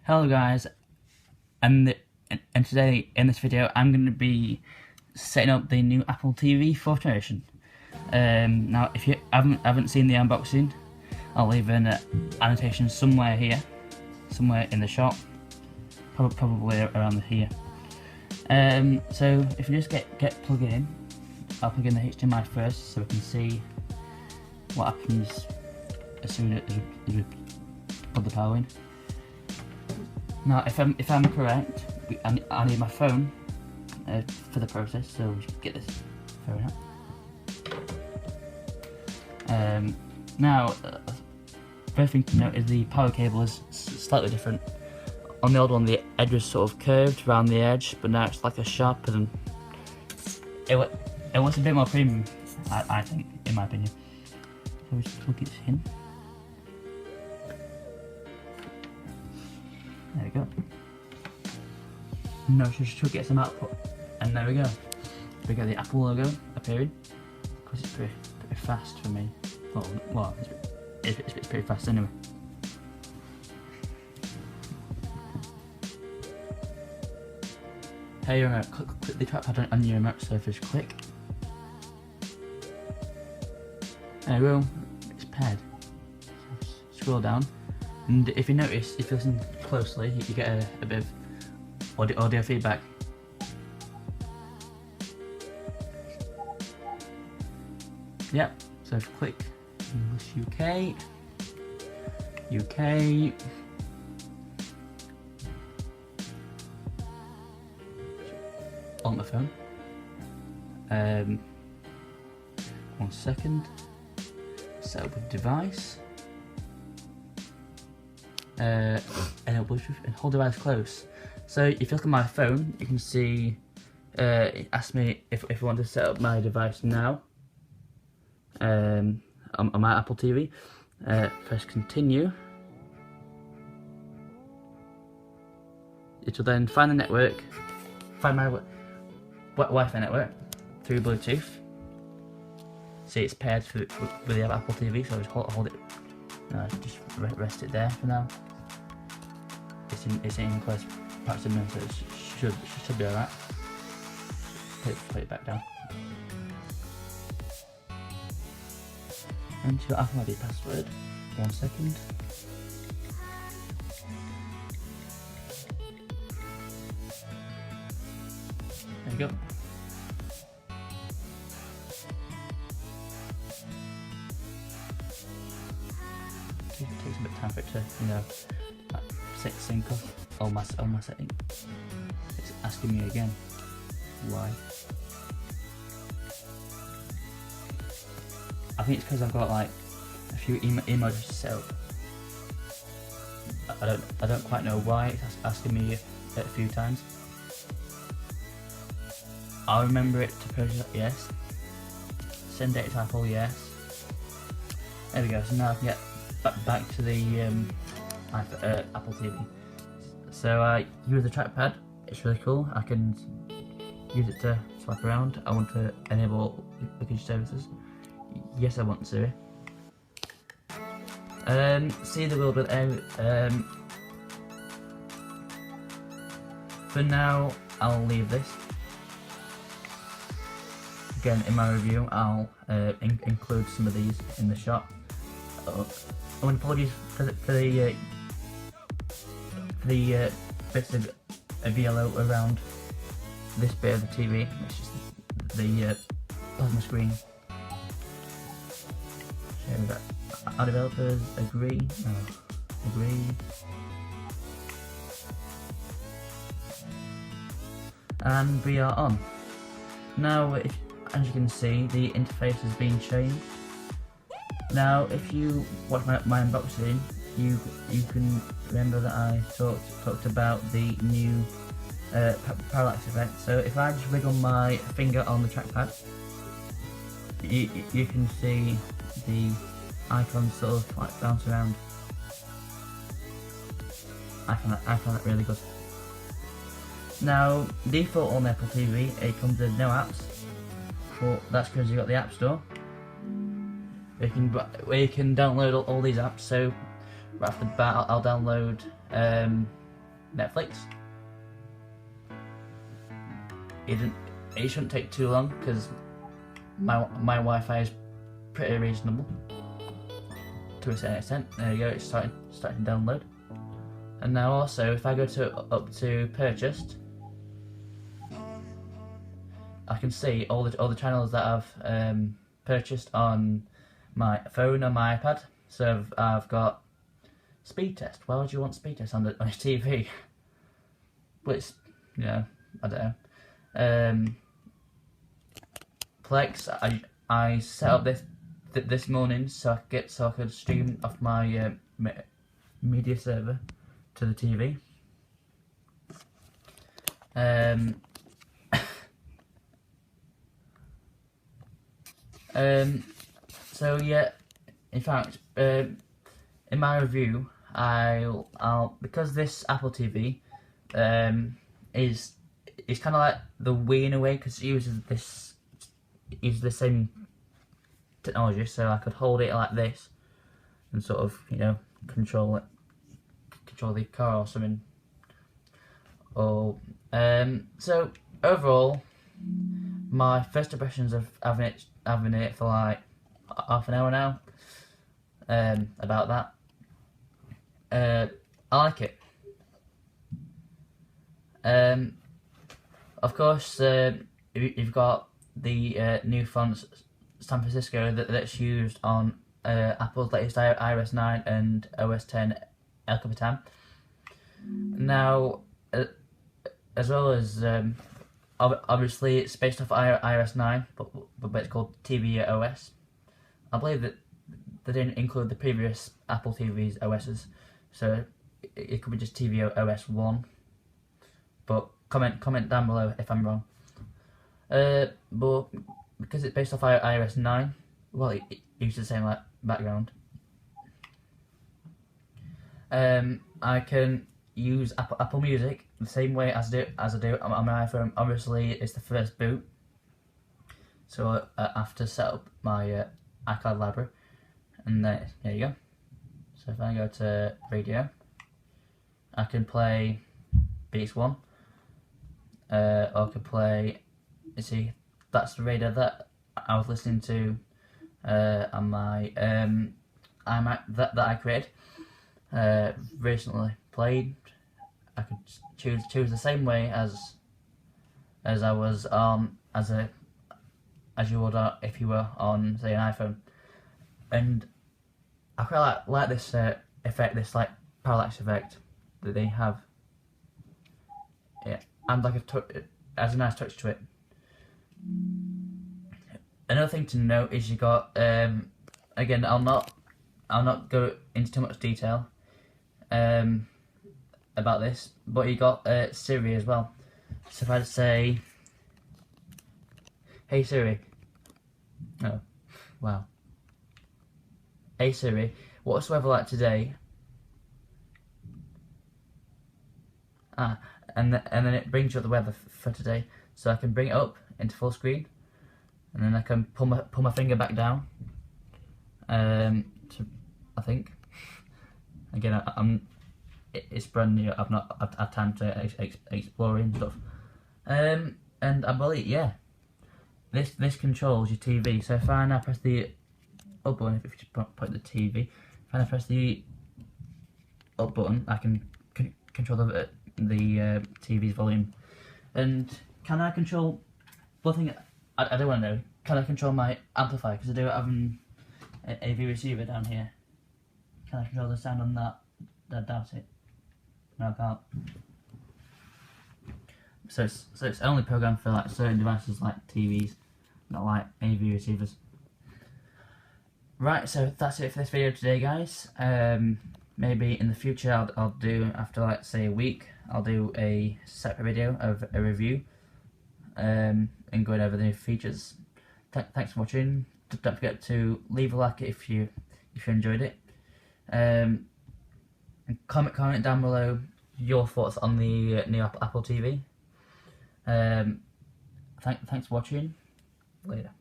Hello guys, and today in this video I'm going to be setting up the new Apple TV 4th generation. Now if you haven't seen the unboxing, I'll leave an annotation somewhere here, somewhere in the shop, probably around here. So if you just get plugged in, I'll plug in the HDMI first so we can see what happens as soon as we plug the power in. Now, if I'm correct, I need my phone for the process. So we should get this phone out. Now, first thing to note is the power cable is slightly different. On the old one, the edge was sort of curved around the edge, but now it's like a sharp, and it was a bit more premium, I think, in my opinion. So we just plug it in. There we go. No, should get some output, and there we go. We get the Apple logo appearing. Of course, it's pretty fast for me. Well, it's pretty fast anyway. Hey, your remote. Click the trackpad on your remote surface. Click. There we go. It's paired. So scroll down. And if you notice, if you listen closely, you get a bit of audio feedback. Yep, so if you click English UK, on the phone. 1 second, set up with device. Enable Bluetooth and hold device close. So if you look at my phone, you can see it asks me if I want to set up my device now on my Apple TV. Press continue. It will then find the network, find my Wi-Fi network through Bluetooth. See, it's paired with the Apple TV, so I just hold it. Just rest it there for now. It's in close proximity, so it should be alright. Put it back down. Enter your Apple ID password. 1 second. There you go. It takes a bit of time for it to, sync up all my settings. It's asking me again why. I think it's because I've got like a few emojis set up. I don't quite know why it's asking me a few times. I'll remember it to purchase, yes. Send data to Apple, yes. There we go. So now I can get back to the Apple TV. So use the trackpad. It's really cool. I can use it to swipe around. I want to enable package services. Yes, I want to. See the wheel bit out. For now, I'll leave this. Again, in my review, I'll include some of these in the shop. I want apologies for the bits of yellow around this bit of the TV. It's just the plasma screen. Share that. Our developers agree. Agree. And we are on. Now, as you can see, the interface has been changed. Now, if you watch my unboxing, you can remember that I talked about the new parallax effect. So if I just wiggle my finger on the trackpad, you can see the icons sort of like bounce around. I find that really good. Now, default on the Apple TV, it comes with no apps. But that's because you've got the App Store. Where you can download all these apps. So right off the bat, I'll download Netflix. It shouldn't take too long because my Wi-Fi is pretty reasonable to a certain extent. There you go, it's starting to download. And now also, if I go up to purchased, I can see all the channels that I've purchased on my phone and my iPad. So I've got speed test. Why would you want speed test on your TV? Well, it's, I don't know. Plex. I set up this morning so I could stream off my media server to the TV. So yeah, in fact, in my review, I'll because this Apple TV is kind of like the Wii in a way, because it uses the same technology, so I could hold it like this and sort of control the car or something. Or so overall, my first impressions of having it for like half an hour now. About that, I like it. Of course, you've got the new font San Francisco that's used on Apple's latest iOS 9 and OS 10 El Capitan. Now, as well as obviously it's based off iOS 9, but it's called tvOS. I believe that they didn't include the previous Apple TV's OSs, so it could be just tvOS 1. But comment down below if I'm wrong. But because it's based off iOS 9, well, it uses the same like background. I can use Apple Music the same way as I do on my iPhone. Obviously, it's the first boot, so I have to set up my iCloud library, and there you go. So if I go to radio, I can play Beats 1, or I can play. You see, that's the radio that I was listening to on my iMac that I created. Recently played. I could choose the same way as I was as you would if you were on, say, an iPhone, and I quite like this effect, this like parallax effect that they have. Yeah, and like it has a nice touch to it. Another thing to note is you got again, I'll not go into too much detail about this, but you got Siri as well. So if I say, "Hey Siri," oh wow, "Hey Siri, what's the weather like today?" And then it brings you up the weather for today. So I can bring it up into full screen, and then I can pull my finger back down. I think again, it's brand new. I've not had time to explore and stuff. And I believe, yeah, this controls your TV. So if I now press the up button, if you just point the TV, if I now press the up button, I can control the TV's volume. And can I control? One thing I do want to know: can I control my amplifier? Because I do have an AV receiver down here. Can I control the sound on that? I doubt it. No, I can't. So it's only programmed for like certain devices like TVs, not like AV receivers. Right, so that's it for this video today, guys. Maybe in the future I'll do, after like say a week, I'll do a separate video of a review and going over the new features. Thanks for watching. Don't forget to leave a like if you enjoyed it. And comment down below your thoughts on the new Apple TV. Thanks for watching. Later.